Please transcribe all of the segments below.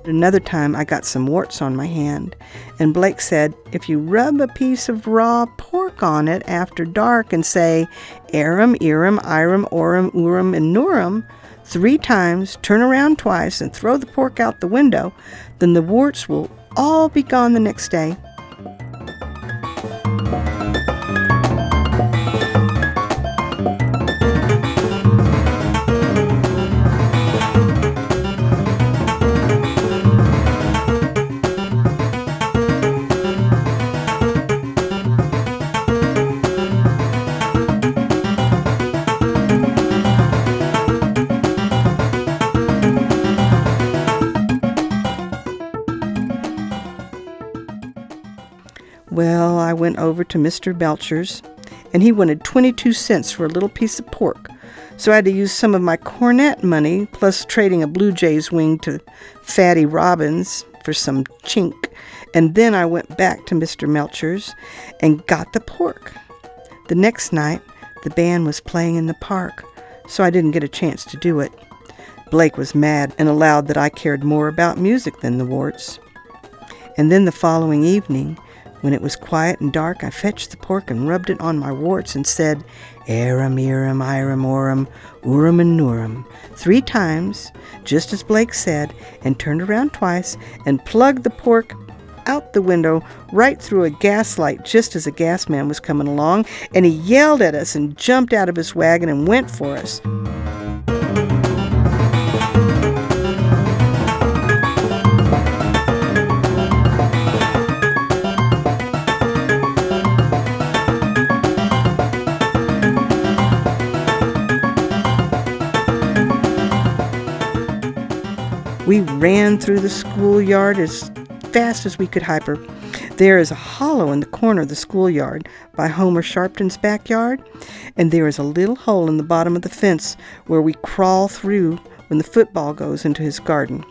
Another time I got some warts on my hand, and Blake said, if you rub a piece of raw pork on it after dark and say, Aram, Iram, Iram, Oram, Uram, and Nuram 3 times, turn around twice, and throw the pork out the window, then the warts will all be gone the next day. Well, I went over to Mr. Belcher's, and he wanted 22 cents for a little piece of pork. So I had to use some of my cornet money, plus trading a blue jay's wing to Fatty Robbins for some chink. And then I went back to Mr. Melcher's and got the pork. The next night, the band was playing in the park, so I didn't get a chance to do it. Blake was mad and allowed that I cared more about music than the warts. And then the following evening, when it was quiet and dark, I fetched the pork and rubbed it on my warts and said, Aram, Iram, Iram, Oram, Uram, and Nuram 3 times, just as Blake said, and turned around twice and plugged the pork out the window right through a gas light just as a gas man was coming along, and he yelled at us and jumped out of his wagon and went for us. We ran through the schoolyard as fast as we could hyper. There is a hollow in the corner of the schoolyard by Homer Sharpton's backyard, and there is a little hole in the bottom of the fence where we crawl through when the football goes into his garden.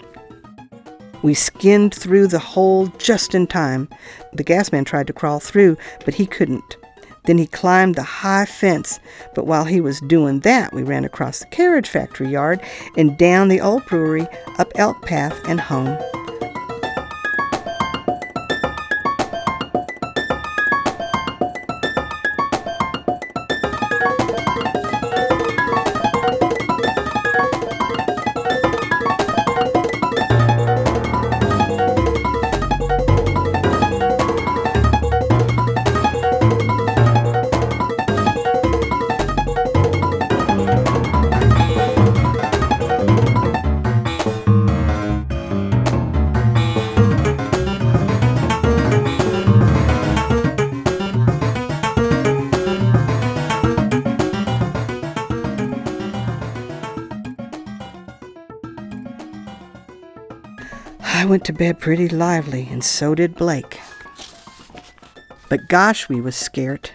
We skinned through the hole just in time. The gas man tried to crawl through, but he couldn't. Then he climbed the high fence, but while he was doing that, we ran across the carriage factory yard and down the old brewery, up Elk Path, and home. I went to bed pretty lively, and so did Blake. But gosh, we was scared.